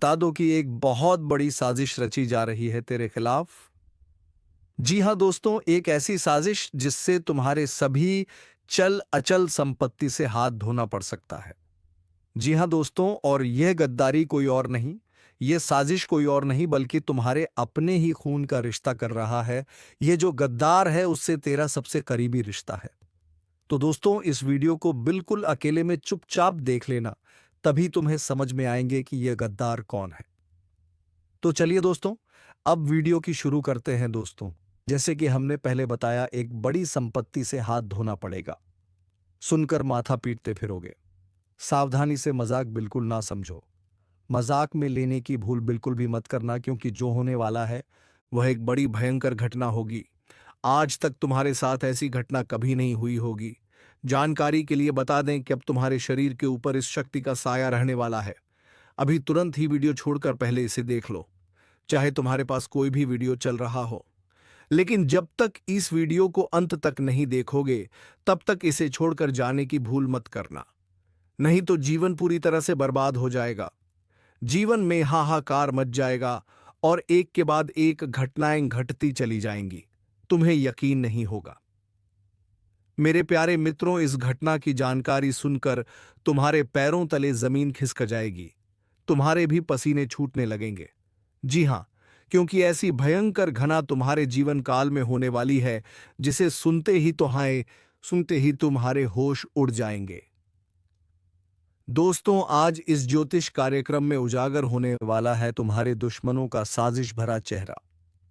बता दो कि एक बहुत बड़ी साजिश रची जा रही है तेरे खिलाफ। जी हां दोस्तों, एक ऐसी साजिश जिससे तुम्हारे सभी चल अचल संपत्ति से हाथ धोना पड़ सकता है। जी हां दोस्तों, और यह गद्दारी कोई और नहीं, यह साजिश कोई और नहीं बल्कि तुम्हारे अपने ही खून का रिश्ता कर रहा है। यह जो गद्दार है उससे तेरा सबसे करीबी रिश्ता है। तो दोस्तों, इस वीडियो को बिल्कुल अकेले में चुपचाप देख लेना, तभी तुम्हें समझ में आएंगे कि यह गद्दार कौन है। तो चलिए दोस्तों, अब वीडियो की शुरू करते हैं दोस्तों। जैसे कि हमने पहले बताया, एक बड़ी संपत्ति से हाथ धोना पड़ेगा। सुनकर माथा पीटते फिरोगे। सावधानी से मजाक बिल्कुल ना समझो। मजाक में लेने की भूल बिल्कुल भी मत करना, क्योंकि जो होने वाला है वह एक बड़ी भयंकर घटना होगी। आज तक तुम्हारे साथ ऐसी घटना कभी नहीं हुई होगी। जानकारी के लिए बता दें कि अब तुम्हारे शरीर के ऊपर इस शक्ति का साया रहने वाला है। अभी तुरंत ही वीडियो छोड़कर पहले इसे देख लो, चाहे तुम्हारे पास कोई भी वीडियो चल रहा हो। लेकिन जब तक इस वीडियो को अंत तक नहीं देखोगे, तब तक इसे छोड़कर जाने की भूल मत करना, नहीं तो जीवन पूरी तरह से बर्बाद हो जाएगा। जीवन में हाहाकार मच जाएगा और एक के बाद एक घटनाएं घटती चली जाएंगी। तुम्हें यकीन नहीं होगा। मेरे प्यारे मित्रों, इस घटना की जानकारी सुनकर तुम्हारे पैरों तले जमीन खिसक जाएगी। तुम्हारे भी पसीने छूटने लगेंगे। जी हां, क्योंकि ऐसी भयंकर घटना तुम्हारे जीवन काल में होने वाली है, जिसे सुनते ही तुम्हारे होश उड़ जाएंगे। दोस्तों, आज इस ज्योतिष कार्यक्रम में उजागर होने वाला है तुम्हारे दुश्मनों का साजिश भरा चेहरा।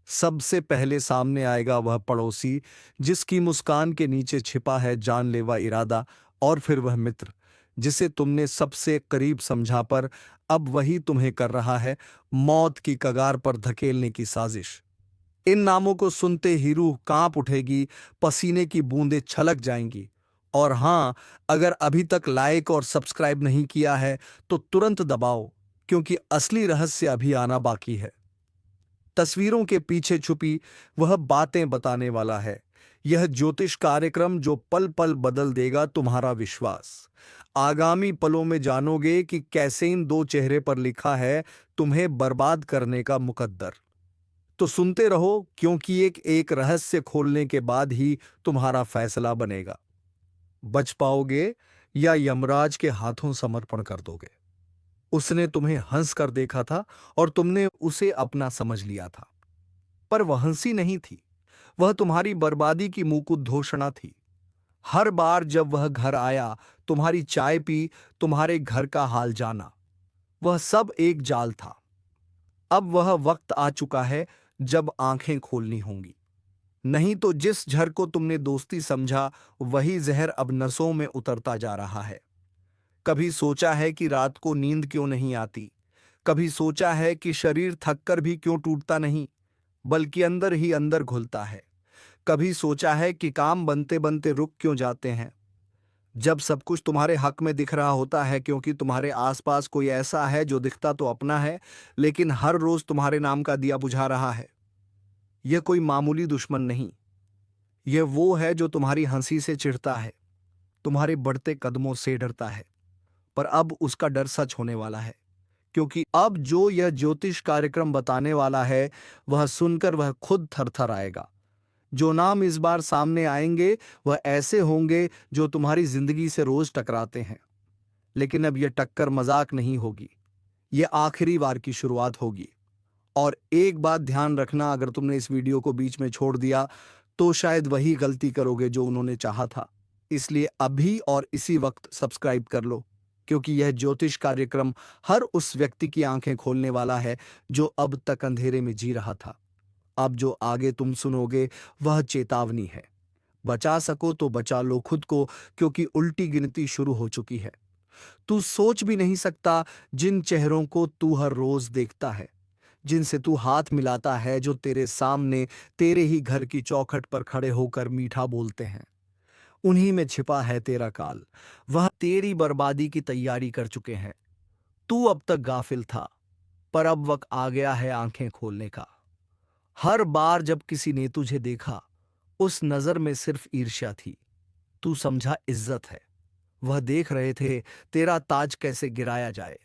सबसे पहले सामने आएगा वह पड़ोसी जिसकी मुस्कान के नीचे छिपा है जानलेवा इरादा, और फिर वह मित्र जिसे तुमने सबसे करीब समझा, पर अब वही तुम्हें कर रहा है मौत की कगार पर धकेलने की साजिश। इन नामों को सुनते ही रूह कांप उठेगी, पसीने की बूंदें छलक जाएंगी। और हां, अगर अभी तक लाइक और सब्सक्राइब नहीं किया है तो तुरंत दबाओ, क्योंकि असली रहस्य अभी आना बाकी है। तस्वीरों के पीछे छुपी वह बातें बताने वाला है यह ज्योतिष कार्यक्रम, जो पल पल बदल देगा तुम्हारा विश्वास। आगामी पलों में जानोगे कि कैसे इन दो चेहरे पर लिखा है तुम्हें बर्बाद करने का मुकद्दर। तो सुनते रहो, क्योंकि एक एक रहस्य खोलने के बाद ही तुम्हारा फैसला बनेगा। बच पाओगे या यमराज के हाथों समर्पण कर दोगे। उसने तुम्हें हंस कर देखा था और तुमने उसे अपना समझ लिया था, पर वह हंसी नहीं थी, वह तुम्हारी बर्बादी की मुकुट थी। हर बार जब वह घर आया, तुम्हारी चाय पी, तुम्हारे घर का हाल जाना, वह सब एक जाल था। अब वह वक्त आ चुका है जब आंखें खोलनी होंगी, नहीं तो जिस झर को तुमने दोस्ती समझा, वही जहर अब नसों में उतरता जा रहा है। कभी सोचा है कि रात को नींद क्यों नहीं आती? कभी सोचा है कि शरीर थककर भी क्यों टूटता नहीं, बल्कि अंदर ही अंदर घुलता है? कभी सोचा है कि काम बनते बनते रुक क्यों जाते हैं, जब सब कुछ तुम्हारे हक में दिख रहा होता है? क्योंकि तुम्हारे आसपास कोई ऐसा है जो दिखता तो अपना है, लेकिन हर रोज तुम्हारे नाम का दिया बुझा रहा है। यह कोई मामूली दुश्मन नहीं, यह वो है जो तुम्हारी हंसी से चिढ़ता है, तुम्हारे बढ़ते कदमों से डरता है। पर अब उसका डर सच होने वाला है, क्योंकि अब जो यह ज्योतिष कार्यक्रम बताने वाला है, वह सुनकर वह खुद थरथर आएगा। जो नाम इस बार सामने आएंगे वह ऐसे होंगे जो तुम्हारी जिंदगी से रोज टकराते हैं, लेकिन अब यह टक्कर मजाक नहीं होगी, यह आखिरी बार की शुरुआत होगी। और एक बात ध्यान रखना, अगर तुमने इस वीडियो को बीच में छोड़ दिया तो शायद वही गलती करोगे जो उन्होंने चाहा था। इसलिए अभी और इसी वक्त सब्सक्राइब कर लो, क्योंकि यह ज्योतिष कार्यक्रम हर उस व्यक्ति की आंखें खोलने वाला है जो अब तक अंधेरे में जी रहा था। अब जो आगे तुम सुनोगे वह चेतावनी है। बचा सको तो बचा लो खुद को, क्योंकि उल्टी गिनती शुरू हो चुकी है। तू सोच भी नहीं सकता जिन चेहरों को तू हर रोज देखता है, जिनसे तू हाथ मिलाता है, जो तेरे सामने तेरे ही घर की चौखट पर खड़े होकर मीठा बोलते हैं, उन्हीं में छिपा है तेरा काल। वह तेरी बर्बादी की तैयारी कर चुके हैं। तू अब तक गाफिल था, पर अब वक्त आ गया है आंखें खोलने का। हर बार जब किसी ने तुझे देखा, उस नजर में सिर्फ ईर्ष्या थी। तू समझा इज्जत है। वह देख रहे थे तेरा ताज कैसे गिराया जाए।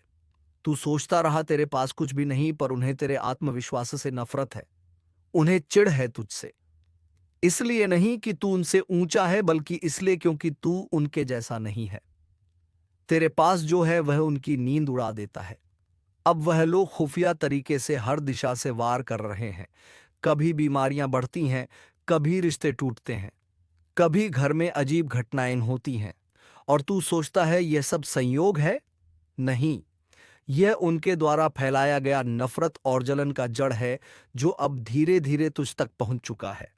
तू सोचता रहा तेरे पास कुछ भी नहीं, पर उन्हें तेरे आत्मविश्वास से नफरत है। उन्हें चिढ़ है तुझसे। इसलिए नहीं कि तू उनसे ऊंचा है, बल्कि इसलिए क्योंकि तू उनके जैसा नहीं है। तेरे पास जो है वह उनकी नींद उड़ा देता है। अब वह लोग खुफिया तरीके से हर दिशा से वार कर रहे हैं। कभी बीमारियां बढ़ती हैं, कभी रिश्ते टूटते हैं, कभी घर में अजीब घटनाएं होती हैं। और तू सोचता है यह सब संयोग है। नहीं, यह उनके द्वारा फैलाया गया नफरत और जलन का जड़ है, जो अब धीरे धीरे तुझ तक पहुंच चुका है।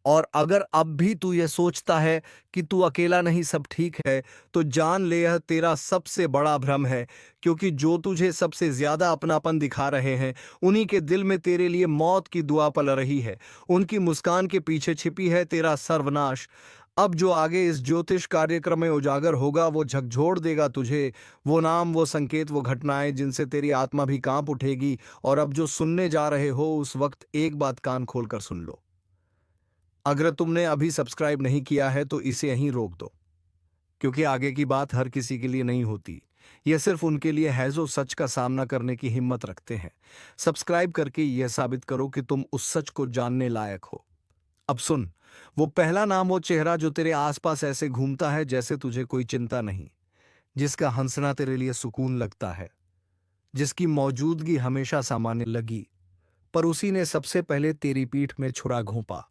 और अगर अब भी तू यह सोचता है कि तू अकेला नहीं, सब ठीक है, तो जान ले यह तेरा सबसे बड़ा भ्रम है। क्योंकि जो तुझे सबसे ज्यादा अपनापन दिखा रहे हैं, उन्हीं के दिल में तेरे लिए मौत की दुआ पल रही है। उनकी मुस्कान के पीछे छिपी है तेरा सर्वनाश। अब जो आगे इस ज्योतिष कार्यक्रम में उजागर होगा, वो झकझोर देगा तुझे। वो नाम, वो संकेत, वो घटनाएं जिनसे तेरी आत्मा भी कांप उठेगी। और अब जो सुनने जा रहे हो, उस वक्त एक बात कान खोलकर सुन लो। अगर तुमने अभी सब्सक्राइब नहीं किया है तो इसे यहीं रोक दो, क्योंकि आगे की बात हर किसी के लिए नहीं होती। यह सिर्फ उनके लिए है जो सच का सामना करने की हिम्मत रखते हैं। सब्सक्राइब करके यह साबित करो कि तुम उस सच को जानने लायक हो। अब सुन, वो पहला नाम, वो चेहरा जो तेरे आसपास ऐसे घूमता है जैसे तुझे कोई चिंता नहीं, जिसका हंसना तेरे लिए सुकून लगता है, जिसकी मौजूदगी हमेशा सामान्य लगी, पर उसी ने सबसे पहले तेरी पीठ में छुरा घोंपा।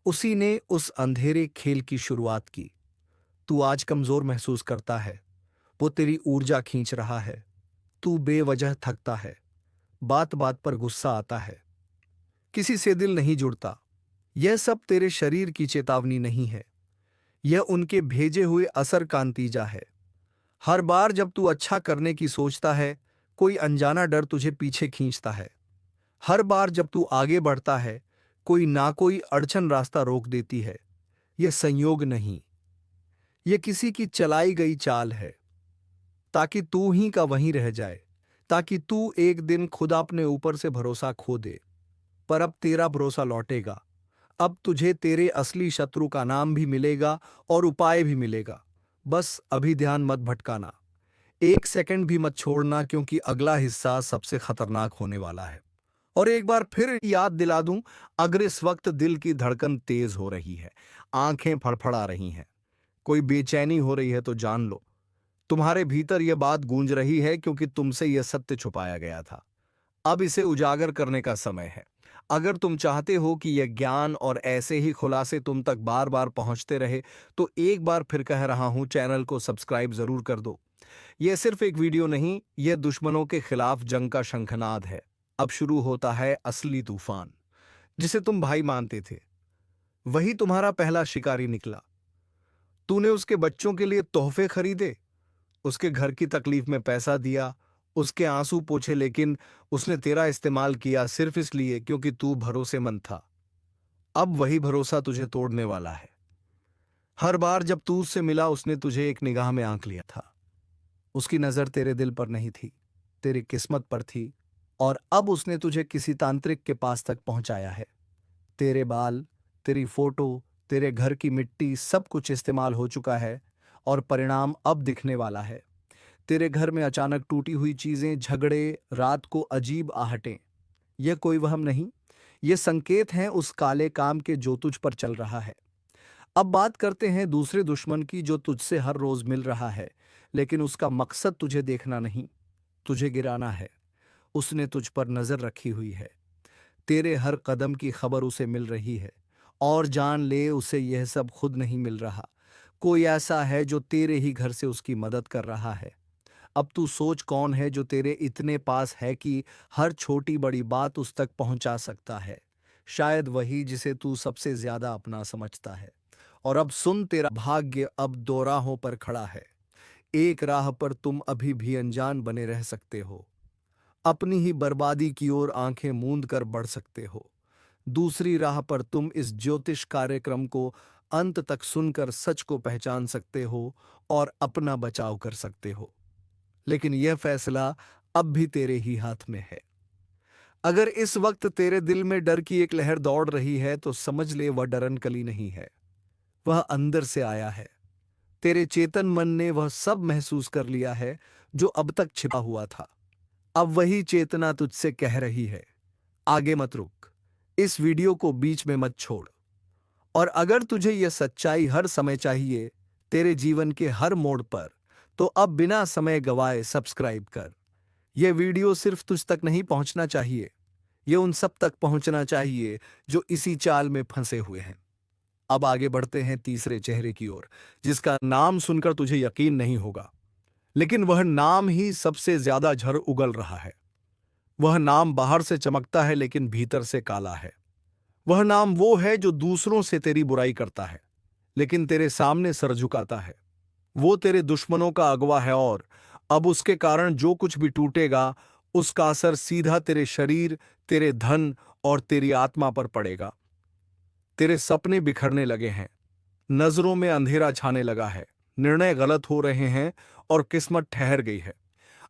उसी ने उस अंधेरे खेल की शुरुआत की। तू आज कमजोर महसूस करता है, वो तेरी ऊर्जा खींच रहा है। तू बेवजह थकता है, बात बात पर गुस्सा आता है, किसी से दिल नहीं जुड़ता। यह सब तेरे शरीर की चेतावनी नहीं है, यह उनके भेजे हुए असर का नतीजा है। हर बार जब तू अच्छा करने की सोचता है, कोई अनजाना डर तुझे पीछे खींचता है। हर बार जब तू आगे बढ़ता है, कोई ना कोई अड़चन रास्ता रोक देती है। यह संयोग नहीं, यह किसी की चलाई गई चाल है, ताकि तू ही का वहीं रह जाए, ताकि तू एक दिन खुद अपने ऊपर से भरोसा खो दे। पर अब तेरा भरोसा लौटेगा। अब तुझे तेरे असली शत्रु का नाम भी मिलेगा और उपाय भी मिलेगा। बस अभी ध्यान मत भटकाना, एक सेकंड भी मत छोड़ना, क्योंकि अगला हिस्सा सबसे खतरनाक होने वाला है। और एक बार फिर याद दिला दूं, अगर इस वक्त दिल की धड़कन तेज हो रही है, आंखें फड़फड़ा रही हैं, कोई बेचैनी हो रही है, तो जान लो तुम्हारे भीतर यह बात गूंज रही है, क्योंकि तुमसे यह सत्य छुपाया गया था। अब इसे उजागर करने का समय है। अगर तुम चाहते हो कि यह ज्ञान और ऐसे ही खुलासे तुम तक बार बार पहुंचते रहे, तो एक बार फिर कह रहा हूं, चैनल को सब्सक्राइब जरूर कर दो। यह सिर्फ एक वीडियो नहीं, यह दुश्मनों के खिलाफ जंग का शंखनाद है। अब शुरू होता है असली तूफान। जिसे तुम भाई मानते थे, वही तुम्हारा पहला शिकारी निकला। तूने उसके बच्चों के लिए तोहफे खरीदे, उसके घर की तकलीफ में पैसा दिया, उसके आंसू पोंछे, लेकिन उसने तेरा इस्तेमाल किया सिर्फ इसलिए क्योंकि तू भरोसेमंद था। अब वही भरोसा तुझे तोड़ने वाला है। हर बार जब तू उससे मिला, उसने तुझे एक निगाह में आंक लिया था। उसकी नजर तेरे दिल पर नहीं थी, तेरी किस्मत पर थी। और अब उसने तुझे किसी तांत्रिक के पास तक पहुंचाया है। तेरे बाल, तेरी फोटो, तेरे घर की मिट्टी, सब कुछ इस्तेमाल हो चुका है, और परिणाम अब दिखने वाला है। तेरे घर में अचानक टूटी हुई चीजें, झगड़े, रात को अजीब आहटें। यह कोई वहम नहीं, ये संकेत हैं उस काले काम के जो तुझ पर चल रहा है। अब बात करते हैं दूसरे दुश्मन की, जो तुझसे हर रोज मिल रहा है, लेकिन उसका मकसद तुझे देखना नहीं, तुझे गिराना है। उसने तुझ पर नजर रखी हुई है, तेरे हर कदम की खबर उसे मिल रही है। और जान ले, उसे यह सब खुद नहीं मिल रहा, कोई ऐसा है जो तेरे ही घर से उसकी मदद कर रहा है। अब तू सोच, कौन है जो तेरे इतने पास है कि हर छोटी बड़ी बात उस तक पहुंचा सकता है? शायद वही जिसे तू सबसे ज्यादा अपना समझता है। और अब सुन, तेरा भाग्य अब दो राहों पर खड़ा है। एक राह पर तुम अभी भी अनजान बने रह सकते हो, अपनी ही बर्बादी की ओर आंखें मूंद कर बढ़ सकते हो। दूसरी राह पर तुम इस ज्योतिष कार्यक्रम को अंत तक सुनकर सच को पहचान सकते हो और अपना बचाव कर सकते हो। लेकिन यह फैसला अब भी तेरे ही हाथ में है। अगर इस वक्त तेरे दिल में डर की एक लहर दौड़ रही है, तो समझ ले वह डर नकली नहीं है, वह अंदर से आया है। तेरे चेतन मन ने वह सब महसूस कर लिया है जो अब तक छिपा हुआ था। अब वही चेतना तुझसे कह रही है, आगे मत रुक, इस वीडियो को बीच में मत छोड़। और अगर तुझे यह सच्चाई हर समय चाहिए, तेरे जीवन के हर मोड़ पर, तो अब बिना समय गवाए सब्सक्राइब कर। यह वीडियो सिर्फ तुझ तक नहीं पहुंचना चाहिए, यह उन सब तक पहुंचना चाहिए जो इसी चाल में फंसे हुए हैं। अब आगे बढ़ते हैं तीसरे चेहरे की ओर, जिसका नाम सुनकर तुझे यकीन नहीं होगा, लेकिन वह नाम ही सबसे ज्यादा झड़ उगल रहा है। वह नाम बाहर से चमकता है लेकिन भीतर से काला है। वह नाम वो है जो दूसरों से तेरी बुराई करता है लेकिन तेरे सामने सर झुकाता है। वो तेरे दुश्मनों का अगवा है और अब उसके कारण जो कुछ भी टूटेगा, उसका असर सीधा तेरे शरीर, तेरे धन और तेरी आत्मा पर पड़ेगा। तेरे सपने बिखरने लगे हैं, नजरों में अंधेरा छाने लगा है, निर्णय गलत हो रहे हैं और किस्मत ठहर गई है।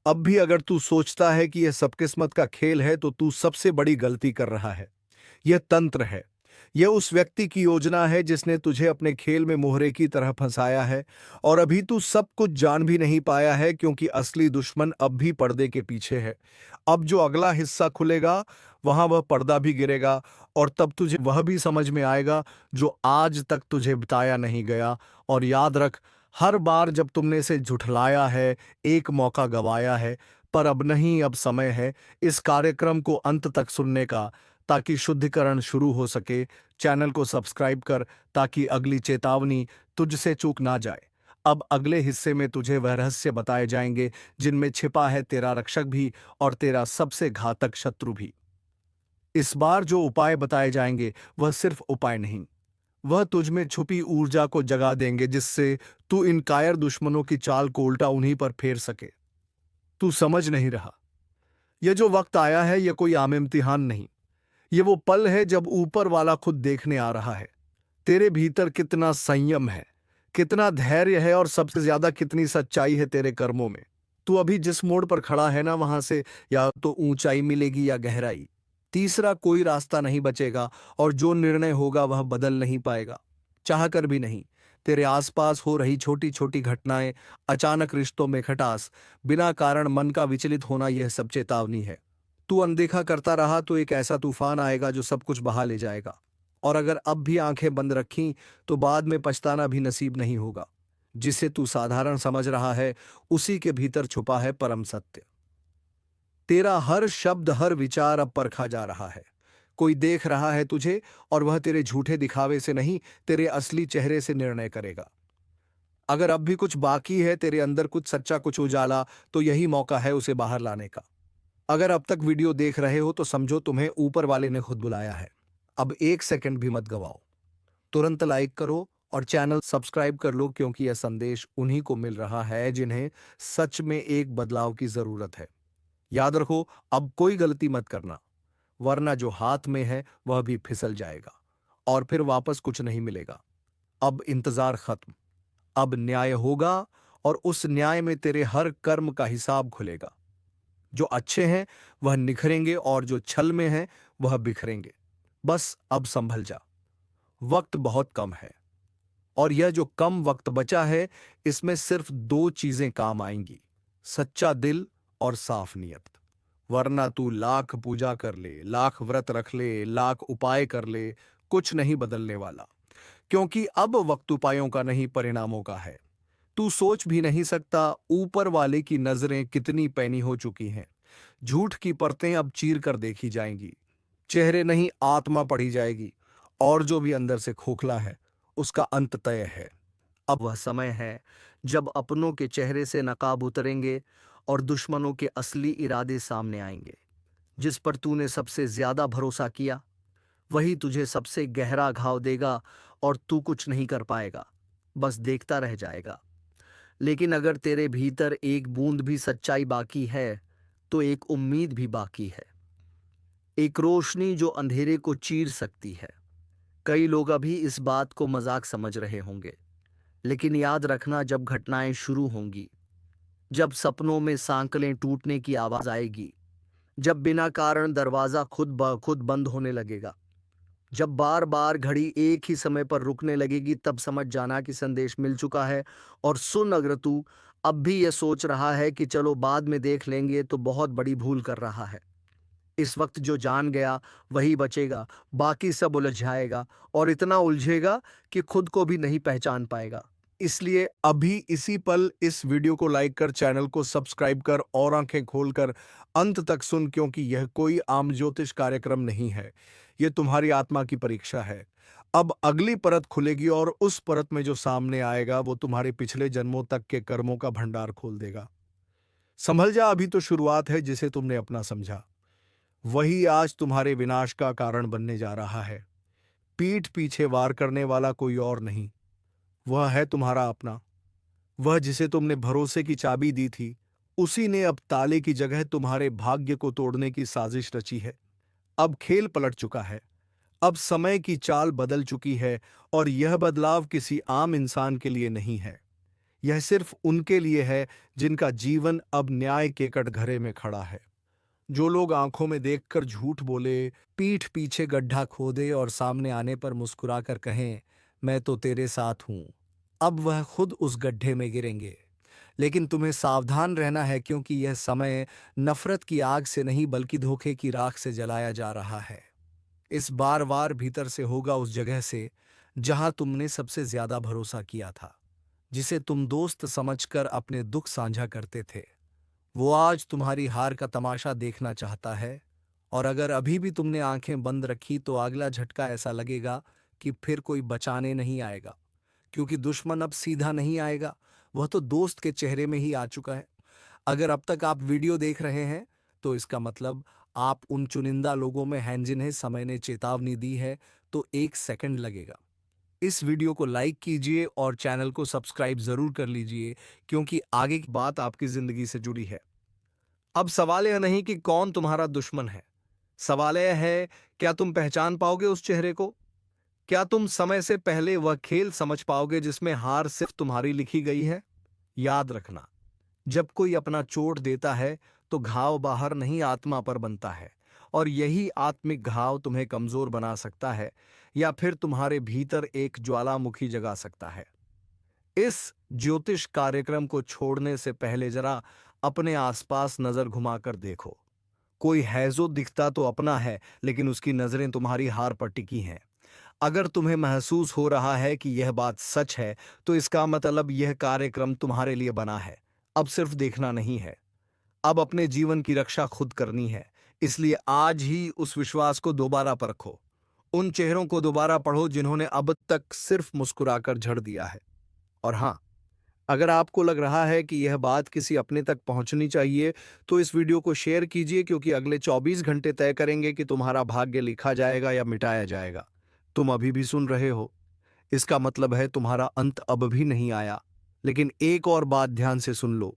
अब भी अगर तू सोचता है कि यह सब किस्मत का खेल है, तो तू सबसे बड़ी गलती कर रहा है। यह तंत्र है। यह उस व्यक्ति की योजना है जिसने तुझे अपने खेल में मोहरे की तरह फंसाया है, और अभी तू सब कुछ जान भी नहीं पाया है, क्योंकि असली दुश्मन अब भी पर्दे के पीछे है। अब जो अगला हिस्सा खुलेगा, वहां वह पर्दा भी गिरेगा, और तब तुझे वह भी समझ में आएगा जो आज तक तुझे बताया नहीं गया। और याद रख, हर बार जब तुमने इसे झुठलाया है, एक मौका गवाया है, पर अब नहीं, अब समय है इस कार्यक्रम को अंत तक सुनने का, ताकि शुद्धिकरण शुरू हो सके। चैनल को सब्सक्राइब कर ताकि अगली चेतावनी तुझसे चूक ना जाए। अब अगले हिस्से में तुझे वह रहस्य बताए जाएंगे जिनमें छिपा है तेरा रक्षक भी और तेरा सबसे घातक शत्रु भी। इस बार जो उपाय बताए जाएंगे वह सिर्फ उपाय नहीं, वह तुझ में छुपी ऊर्जा को जगा देंगे, जिससे तू इन कायर दुश्मनों की चाल को उल्टा उन्हीं पर फेर सके। तू समझ नहीं रहा, यह जो वक्त आया है यह कोई आम इम्तिहान नहीं, ये वो पल है जब ऊपर वाला खुद देखने आ रहा है तेरे भीतर कितना संयम है, कितना धैर्य है, और सबसे ज्यादा कितनी सच्चाई है तेरे कर्मों में। तू अभी जिस मोड़ पर खड़ा है ना, वहां से या तो ऊंचाई मिलेगी या गहराई। तीसरा कोई रास्ता नहीं बचेगा, और जो निर्णय होगा वह बदल नहीं पाएगा, चाह कर भी नहीं। तेरे आसपास हो रही छोटी छोटी घटनाएं, अचानक रिश्तों में खटास, बिना कारण मन का विचलित होना, यह सब चेतावनी है। तू अनदेखा करता रहा तो एक ऐसा तूफान आएगा जो सब कुछ बहा ले जाएगा, और अगर अब भी आंखें बंद रखीं तो बाद में पछताना भी नसीब नहीं होगा। जिसे तू साधारण समझ रहा है, उसी के भीतर छुपा है परम सत्य। तेरा हर शब्द, हर विचार अब परखा जा रहा है। कोई देख रहा है तुझे, और वह तेरे झूठे दिखावे से नहीं, तेरे असली चेहरे से निर्णय करेगा। अगर अब भी कुछ बाकी है, तेरे अंदर कुछ सच्चा, कुछ उजाला, तो यही मौका है उसे बाहर लाने का। अगर अब तक वीडियो देख रहे हो तो समझो तुम्हें ऊपर वाले ने खुद बुलाया है। अब एक सेकंड भी मत गवाओ, तुरंत लाइक करो और चैनल सब्सक्राइब कर लो, क्योंकि यह संदेश उन्हीं को मिल रहा है जिन्हें सच में एक बदलाव की जरूरत है। याद रखो, अब कोई गलती मत करना, वरना जो हाथ में है वह भी फिसल जाएगा और फिर वापस कुछ नहीं मिलेगा। अब इंतजार खत्म, अब न्याय होगा, और उस न्याय में तेरे हर कर्म का हिसाब खुलेगा। जो अच्छे हैं वह निखरेंगे, और जो छल में हैं वह बिखरेंगे। बस अब संभल जा, वक्त बहुत कम है, और यह जो कम वक्त बचा है, इसमें सिर्फ दो चीजें काम आएंगी, सच्चा दिल और साफ नियत। वरना तू लाख पूजा कर ले, लाख व्रत रख ले, लाख उपाय कर ले, कुछ नहीं बदलने वाला, क्योंकि अब वक्त उपायों का नहीं, परिणामों का है। तू सोच भी नहीं सकता ऊपर वाले की नजरें कितनी पैनी हो चुकी हैं। झूठ की परतें अब चीर कर देखी जाएंगी, चेहरे नहीं, आत्मा पढ़ी जाएगी, और जो भी अंदर से खोखला है उसका अंत तय है। अब वह समय है जब अपनों के चेहरे से नकाब उतरेंगे और दुश्मनों के असली इरादे सामने आएंगे। जिस पर तूने सबसे ज्यादा भरोसा किया, वही तुझे सबसे गहरा घाव देगा, और तू कुछ नहीं कर पाएगा, बस देखता रह जाएगा। लेकिन अगर तेरे भीतर एक बूंद भी सच्चाई बाकी है, तो एक उम्मीद भी बाकी है, एक रोशनी जो अंधेरे को चीर सकती है। कई लोग अभी इस बात को मजाक समझ रहे होंगे, लेकिन याद रखना, जब घटनाएं शुरू होंगी, जब सपनों में सांकलें टूटने की आवाज आएगी, जब बिना कारण दरवाजा खुद ब खुद बंद होने लगेगा, जब बार बार घड़ी एक ही समय पर रुकने लगेगी, तब समझ जाना कि संदेश मिल चुका है। और सुन, अगर तू अब भी यह सोच रहा है कि चलो बाद में देख लेंगे, तो बहुत बड़ी भूल कर रहा है। इस वक्त जो जान गया वही बचेगा, बाकी सब उलझ जाएगा और इतना उलझेगा कि खुद को भी नहीं पहचान पाएगा। इसलिए अभी इसी पल इस वीडियो को लाइक कर, चैनल को सब्सक्राइब कर और आंखें खोलकर अंत तक सुन, क्योंकि यह कोई आम ज्योतिष कार्यक्रम नहीं है। यह तुम्हारी आत्मा की परीक्षा है। अब अगली परत खुलेगी और उस परत में जो सामने आएगा वो तुम्हारे पिछले जन्मों तक के कर्मों का भंडार खोल देगा। संभल जा, अभी तो शुरुआत है। जिसे तुमने अपना समझा वही आज तुम्हारे विनाश का कारण बनने जा रहा है। पीठ पीछे वार करने वाला कोई और नहीं, वह है तुम्हारा अपना। वह जिसे तुमने भरोसे की चाबी दी थी, उसी ने अब ताले की जगह तुम्हारे भाग्य को तोड़ने की साजिश रची है। अब खेल पलट चुका है। अब समय की चाल बदल चुकी है और यह बदलाव किसी आम इंसान के लिए नहीं है। यह सिर्फ उनके लिए है जिनका जीवन अब न्याय के कटघरे में खड़ा है। जो लोग आंखों में देखकर झूठ बोले, पीठ पीछे गड्ढा खोदे और सामने आने पर मुस्कुराकर कहें, मैं तो तेरे साथ हूं, अब वह खुद उस गड्ढे में गिरेंगे। लेकिन तुम्हें सावधान रहना है, क्योंकि यह समय नफरत की आग से नहीं बल्कि धोखे की राख से जलाया जा रहा है। इस बार वार भीतर से होगा, उस जगह से जहां तुमने सबसे ज्यादा भरोसा किया था, जिसे तुम दोस्त समझकर अपने दुख साझा करते थे। वो आज तुम्हारी हार का तमाशा देखना चाहता है। और अगर अभी भी तुमने आंखें बंद रखी तो अगला झटका ऐसा लगेगा कि फिर कोई बचाने नहीं आएगा, क्योंकि दुश्मन अब सीधा नहीं आएगा, वह तो दोस्त के चेहरे में ही आ चुका है। अगर अब तक आप वीडियो देख रहे हैं तो इसका मतलब आप उन चुनिंदा लोगों में हैं जिन्हें समय ने चेतावनी दी है। तो 1 सेकंड लगेगा। इस वीडियो को लाइक कीजिए और चैनल को सब्सक्राइब जरूर कर लीजिए, क्योंकि आगे की बात आपकी जिंदगी से जुड़ी है। अब सवाल यह नहीं कि कौन तुम्हारा दुश्मन है, सवाल यह है, क्या तुम पहचान पाओगे उस चेहरे को? क्या तुम समय से पहले वह खेल समझ पाओगे जिसमें हार सिर्फ तुम्हारी लिखी गई है? याद रखना, जब कोई अपना चोट देता है तो घाव बाहर नहीं, आत्मा पर बनता है। और यही आत्मिक घाव तुम्हें कमजोर बना सकता है या फिर तुम्हारे भीतर एक ज्वालामुखी जगा सकता है। इस ज्योतिष कार्यक्रम को छोड़ने से पहले जरा अपने आसपास नजर घुमाकर देखो। कोई है जो दिखता तो अपना है, लेकिन उसकी नजरें तुम्हारी हार पर टिकी हैं। अगर तुम्हें महसूस हो रहा है कि यह बात सच है, तो इसका मतलब यह कार्यक्रम तुम्हारे लिए बना है। अब सिर्फ देखना नहीं है, अब अपने जीवन की रक्षा खुद करनी है। इसलिए आज ही उस विश्वास को दोबारा परखो। उन चेहरों को दोबारा पढ़ो जिन्होंने अब तक सिर्फ मुस्कुराकर झड़ दिया है। और हाँ, अगर आपको लग रहा है कि यह बात किसी अपने तक पहुंचनी चाहिए, तो इस वीडियो को शेयर कीजिए, क्योंकि अगले 24 घंटे तय करेंगे कि तुम्हारा भाग्य लिखा जाएगा या मिटाया जाएगा। तुम अभी भी सुन रहे हो, इसका मतलब है तुम्हारा अंत अब भी नहीं आया। लेकिन एक और बात ध्यान से सुन लो,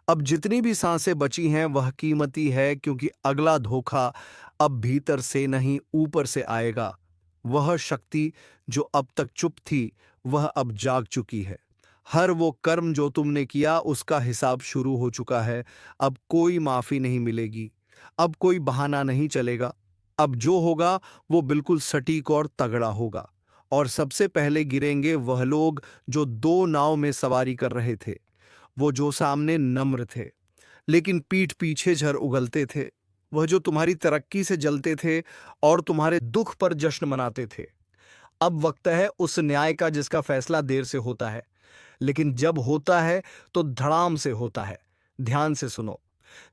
अब जितनी भी सांसें बची हैं वह कीमती है, क्योंकि अगला धोखा अब भीतर से नहीं ऊपर से आएगा। वह शक्ति जो अब तक चुप थी, वह अब जाग चुकी है। हर वो कर्म जो तुमने किया उसका हिसाब शुरू हो चुका है। अब कोई माफी नहीं मिलेगी, अब कोई बहाना नहीं चलेगा। अब जो होगा वो बिल्कुल सटीक और तगड़ा होगा। और सबसे पहले गिरेंगे वह लोग जो दो नाव में सवारी कर रहे थे, वो जो सामने नम्र थे लेकिन पीठ पीछे झर उगलते थे, वह जो तुम्हारी तरक्की से जलते थे और तुम्हारे दुख पर जश्न मनाते थे। अब वक्त है उस न्याय का जिसका फैसला देर से होता है, लेकिन जब होता है तो धड़ाम से होता है। ध्यान से सुनो,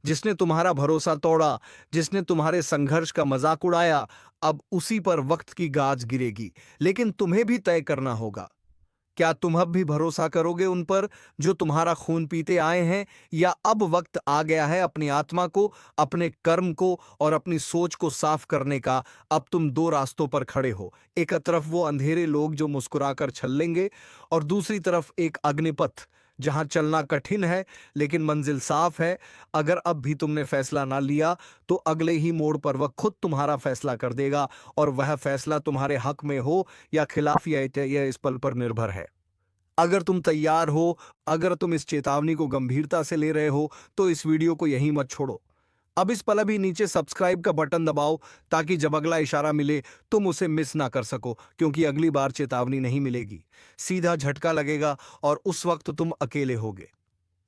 जिसने तुम्हारा भरोसा तोड़ा, जिसने तुम्हारे संघर्ष का मजाक उड़ाया, अब उसी पर वक्त की गाज गिरेगी। लेकिन तुम्हें भी तय करना होगा, क्या तुम अब भी भरोसा करोगे उन पर जो तुम्हारा खून पीते आए हैं, या अब वक्त आ गया है अपनी आत्मा को, अपने कर्म को और अपनी सोच को साफ करने का? अब तुम दो रास्तों पर खड़े हो, एक तरफ वो अंधेरे लोग जो मुस्कुराकर छल्लेंगे, और दूसरी तरफ एक अग्निपथ जहां चलना कठिन है लेकिन मंजिल साफ है। अगर अब भी तुमने फैसला ना लिया तो अगले ही मोड़ पर वह खुद तुम्हारा फैसला कर देगा, और वह फैसला तुम्हारे हक में हो या खिलाफ, यह इस पल पर निर्भर है। अगर तुम तैयार हो, अगर तुम इस चेतावनी को गंभीरता से ले रहे हो, तो इस वीडियो को यहीं मत छोड़ो। अब इस पल अभी नीचे सब्सक्राइब का बटन दबाओ, ताकि जब अगला इशारा मिले तुम उसे मिस ना कर सको, क्योंकि अगली बार चेतावनी नहीं मिलेगी, सीधा झटका लगेगा और उस वक्त तुम अकेले होगे।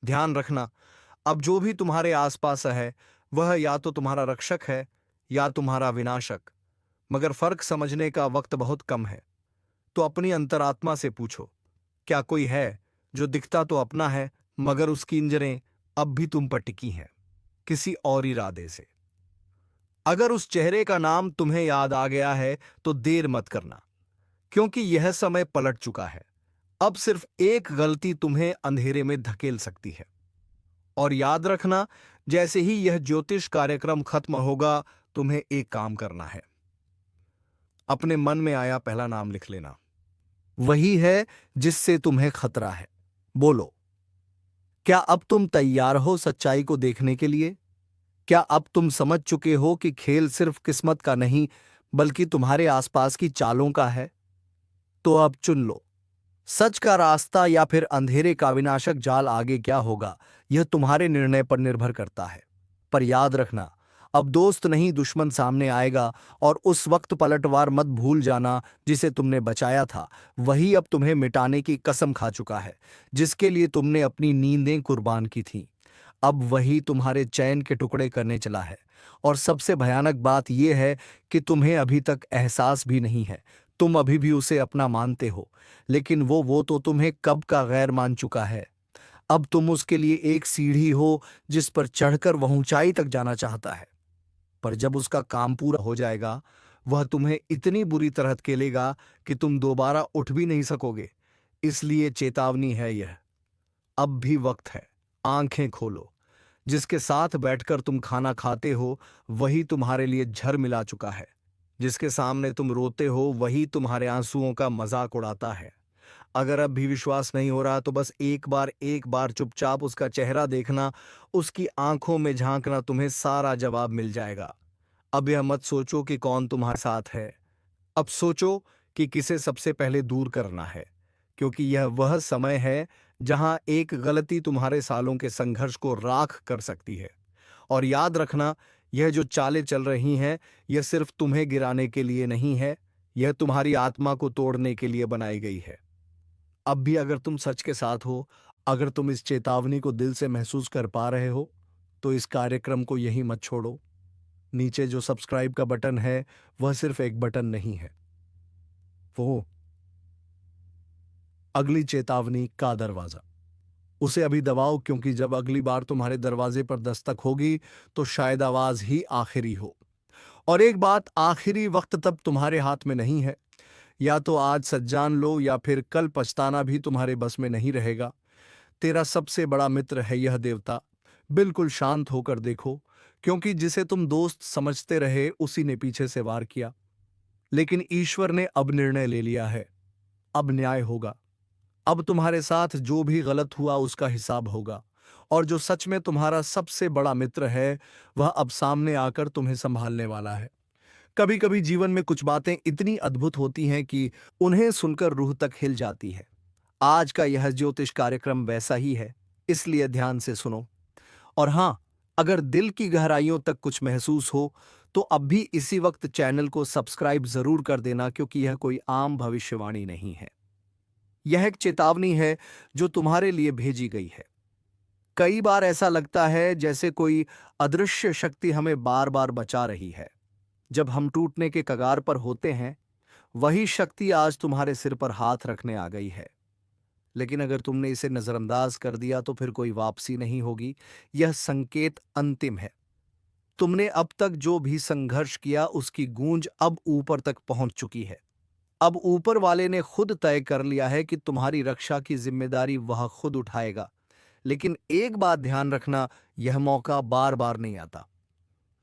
ध्यान रखना, अब जो भी तुम्हारे आसपास है वह या तो तुम्हारा रक्षक है या तुम्हारा विनाशक, मगर फर्क समझने का वक्त बहुत कम है। तो अपनी अंतरात्मा से पूछो, क्या कोई है जो दिखता तो अपना है मगर उसकी इंजरें अब भी तुम पर टिकी हैं, किसी और इरादे से। अगर उस चेहरे का नाम तुम्हें याद आ गया है तो देर मत करना, क्योंकि यह समय पलट चुका है। अब सिर्फ एक गलती तुम्हें अंधेरे में धकेल सकती है। और याद रखना, जैसे ही यह ज्योतिष कार्यक्रम खत्म होगा, तुम्हें एक काम करना है। अपने मन में आया पहला नाम लिख लेना, वही है जिससे तुम्हें खतरा है। बोलो, क्या अब तुम तैयार हो सच्चाई को देखने के लिए? क्या अब तुम समझ चुके हो कि खेल सिर्फ किस्मत का नहीं, बल्कि तुम्हारे आसपास की चालों का है? तो अब चुन लो, सच का रास्ता या फिर अंधेरे का विनाशक जाल। आगे क्या होगा यह तुम्हारे निर्णय पर निर्भर करता है। पर याद रखना, अब दोस्त नहीं दुश्मन सामने आएगा, और उस वक्त पलटवार मत भूल जाना जिसे तुमने बचाया था। वही अब तुम्हें मिटाने की कसम खा चुका है, जिसके लिए तुमने अपनी नींदें कुर्बान की थीं। अब वही तुम्हारे चैन के टुकड़े करने चला है। और सबसे भयानक बात यह है कि तुम्हें अभी तक एहसास भी नहीं है। तुम अभी भी उसे अपना मानते हो, लेकिन वो तो तुम्हें कब का गैर मान चुका है। अब तुम उसके लिए एक सीढ़ी हो जिस पर चढ़कर वह ऊंचाई तक जाना चाहता है। पर जब उसका काम पूरा हो जाएगा, वह तुम्हें इतनी बुरी तरह धकेलेगा कि तुम दोबारा उठ भी नहीं सकोगे। इसलिए चेतावनी है यह, अब भी वक्त है। आंखें खोलो, जिसके साथ बैठकर तुम खाना खाते हो वही तुम्हारे लिए झर मिला चुका है। जिसके सामने तुम रोते हो वही तुम्हारे आंसुओं का मजाक उड़ाता है। अगर अब भी विश्वास नहीं हो रहा तो बस एक बार चुपचाप उसका चेहरा देखना, उसकी आंखों में झांकना, तुम्हें सारा जवाब मिल जाएगा। अब यह मत सोचो कि कौन तुम्हारे साथ है, अब सोचो कि किसे सबसे पहले दूर करना है, क्योंकि यह वह समय है जहां एक गलती तुम्हारे सालों के संघर्ष को राख कर सकती है। और याद रखना, यह जो चालें चल रही हैं, यह सिर्फ तुम्हें गिराने के लिए नहीं है, यह तुम्हारी आत्मा को तोड़ने के लिए बनाई गई है। अब भी अगर तुम सच के साथ हो, अगर तुम इस चेतावनी को दिल से महसूस कर पा रहे हो, तो इस कार्यक्रम को यहीं मत छोड़ो। नीचे जो सब्सक्राइब का बटन है, वह सिर्फ एक बटन नहीं है, वो अगली चेतावनी का दरवाजा। उसे अभी दबाओ, क्योंकि जब अगली बार तुम्हारे दरवाजे पर दस्तक होगी तो शायद आवाज ही आखिरी हो। और एक बात, आखिरी वक्त तब तुम्हारे हाथ में नहीं है। या तो आज सच जान लो या फिर कल पछताना भी तुम्हारे बस में नहीं रहेगा। तेरा सबसे बड़ा मित्र है यह देवता। बिल्कुल शांत होकर देखो, क्योंकि जिसे तुम दोस्त समझते रहे उसी ने पीछे से वार किया। लेकिन ईश्वर ने अब निर्णय ले लिया है, अब न्याय होगा। अब तुम्हारे साथ जो भी गलत हुआ उसका हिसाब होगा। और जो सच में तुम्हारा सबसे बड़ा मित्र है, वह अब सामने आकर तुम्हें संभालने वाला है। कभी कभी जीवन में कुछ बातें इतनी अद्भुत होती हैं कि उन्हें सुनकर रूह तक हिल जाती है। आज का यह ज्योतिष कार्यक्रम वैसा ही है, इसलिए ध्यान से सुनो। और हाँ, अगर दिल की गहराइयों तक कुछ महसूस हो तो अब भी इसी वक्त चैनल को सब्सक्राइब जरूर कर देना, क्योंकि यह कोई आम भविष्यवाणी नहीं है। यह एक चेतावनी है जो तुम्हारे लिए भेजी गई है। कई बार ऐसा लगता है जैसे कोई अदृश्य शक्ति हमें बार बार बचा रही है। जब हम टूटने के कगार पर होते हैं, वही शक्ति आज तुम्हारे सिर पर हाथ रखने आ गई है। लेकिन अगर तुमने इसे नजरअंदाज कर दिया तो फिर कोई वापसी नहीं होगी। यह संकेत अंतिम है। तुमने अब तक जो भी संघर्ष किया उसकी गूंज अब ऊपर तक पहुंच चुकी है। अब ऊपर वाले ने खुद तय कर लिया है कि तुम्हारी रक्षा की जिम्मेदारी वह खुद उठाएगा। लेकिन एक बात ध्यान रखना, यह मौका बार बार नहीं आता।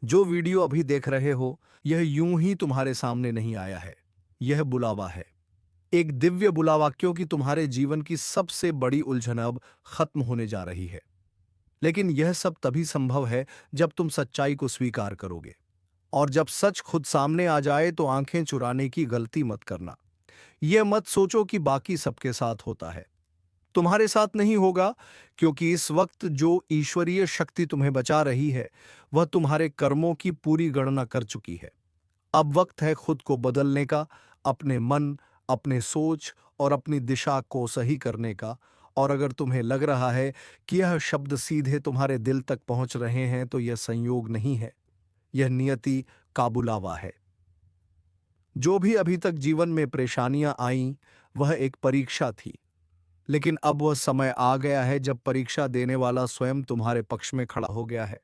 जो वीडियो अभी देख रहे हो, यह यूं ही तुम्हारे सामने नहीं आया है। यह बुलावा है, एक दिव्य बुलावा, क्योंकि तुम्हारे जीवन की सबसे बड़ी उलझन अब खत्म होने जा रही है। लेकिन यह सब तभी संभव है जब तुम सच्चाई को स्वीकार करोगे। और जब सच खुद सामने आ जाए तो आंखें चुराने की गलती मत करना। यह मत सोचो कि बाकी सबके साथ होता है, तुम्हारे साथ नहीं होगा। क्योंकि इस वक्त जो ईश्वरीय शक्ति तुम्हें बचा रही है, वह तुम्हारे कर्मों की पूरी गणना कर चुकी है। अब वक्त है खुद को बदलने का, अपने मन, अपने सोच और अपनी दिशा को सही करने का। और अगर तुम्हें लग रहा है कि यह शब्द सीधे तुम्हारे दिल तक पहुंच रहे हैं तो यह संयोग नहीं है, यह नियति का बुलावा है। जो भी अभी तक जीवन में परेशानियां आईं, वह एक परीक्षा थी, लेकिन अब वह समय आ गया है जब परीक्षा देने वाला स्वयं तुम्हारे पक्ष में खड़ा हो गया है।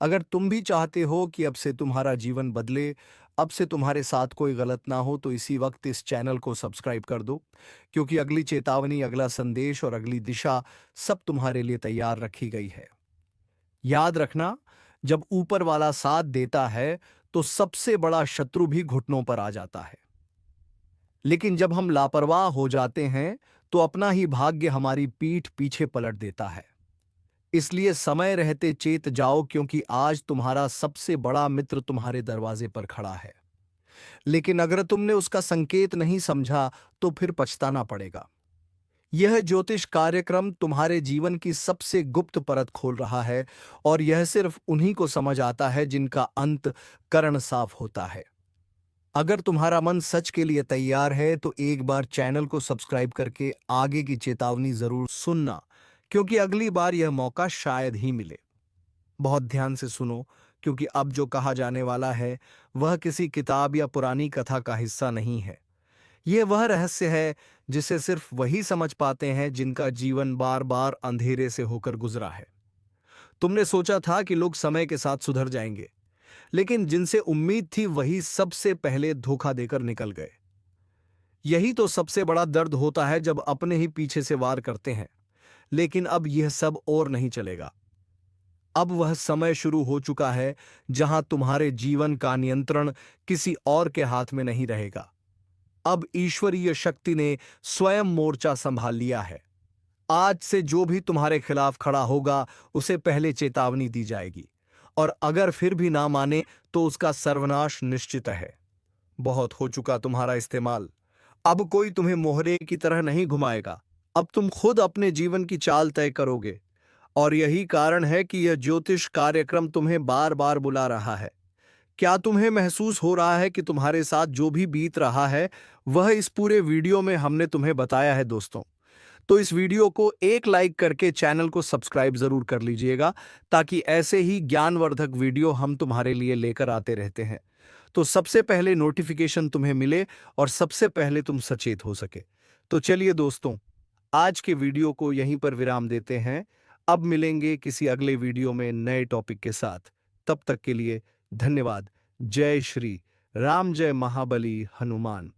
अगर तुम भी चाहते हो कि अब से तुम्हारा जीवन बदले, अब से तुम्हारे साथ कोई गलत ना हो, तो इसी वक्त इस चैनल को सब्सक्राइब कर दो, क्योंकि अगली चेतावनी, अगला संदेश और अगली दिशा सब तुम्हारे लिए तैयार रखी गई है। याद रखना, जब ऊपर वाला साथ देता है तो सबसे बड़ा शत्रु भी घुटनों पर आ जाता है, लेकिन जब हम लापरवाह हो जाते हैं तो अपना ही भाग्य हमारी पीठ पीछे पलट देता है। इसलिए समय रहते चेत जाओ, क्योंकि आज तुम्हारा सबसे बड़ा मित्र तुम्हारे दरवाजे पर खड़ा है। लेकिन अगर तुमने उसका संकेत नहीं समझा तो फिर पछताना पड़ेगा। यह ज्योतिष कार्यक्रम तुम्हारे जीवन की सबसे गुप्त परत खोल रहा है, और यह सिर्फ उन्हीं को समझ आता है जिनका अंत कर्ण साफ होता है। अगर तुम्हारा मन सच के लिए तैयार है तो एक बार चैनल को सब्सक्राइब करके आगे की चेतावनी जरूर सुनना, क्योंकि अगली बार यह मौका शायद ही मिले। बहुत ध्यान से सुनो, क्योंकि अब जो कहा जाने वाला है वह किसी किताब या पुरानी कथा का हिस्सा नहीं है। यह वह रहस्य है जिसे सिर्फ वही समझ पाते हैं जिनका जीवन बार बार अंधेरे से होकर गुजरा है। तुमने सोचा था कि लोग समय के साथ सुधर जाएंगे, लेकिन जिनसे उम्मीद थी वही सबसे पहले धोखा देकर निकल गए। यही तो सबसे बड़ा दर्द होता है जब अपने ही पीछे से वार करते हैं। लेकिन अब यह सब और नहीं चलेगा। अब वह समय शुरू हो चुका है जहां तुम्हारे जीवन का नियंत्रण किसी और के हाथ में नहीं रहेगा। अब ईश्वरीय शक्ति ने स्वयं मोर्चा संभाल लिया है। आज से जो भी तुम्हारे खिलाफ खड़ा होगा उसे पहले चेतावनी दी जाएगी, और अगर फिर भी ना माने तो उसका सर्वनाश निश्चित है। बहुत हो चुका तुम्हारा इस्तेमाल। अब कोई तुम्हें मोहरे की तरह नहीं घुमाएगा। अब तुम खुद अपने जीवन की चाल तय करोगे, और यही कारण है कि यह ज्योतिष कार्यक्रम तुम्हें बार बार बुला रहा है। क्या तुम्हें महसूस हो रहा है कि तुम्हारे साथ जो भी बीत रहा है वह इस पूरे वीडियो में हमने तुम्हें बताया है दोस्तों? तो इस वीडियो को एक लाइक करके चैनल को सब्सक्राइब जरूर कर लीजिएगा, ताकि ऐसे ही ज्ञानवर्धक वीडियो हम तुम्हारे लिए लेकर आते रहते हैं। तो सबसे पहले नोटिफिकेशन तुम्हें मिले और सबसे पहले तुम सचेत हो सके। तो चलिए दोस्तों, आज के वीडियो को यहीं पर विराम देते हैं। अब मिलेंगे किसी अगले वीडियो में नए टॉपिक के साथ। तब तक के लिए धन्यवाद। जय श्री राम, जय महाबली हनुमान।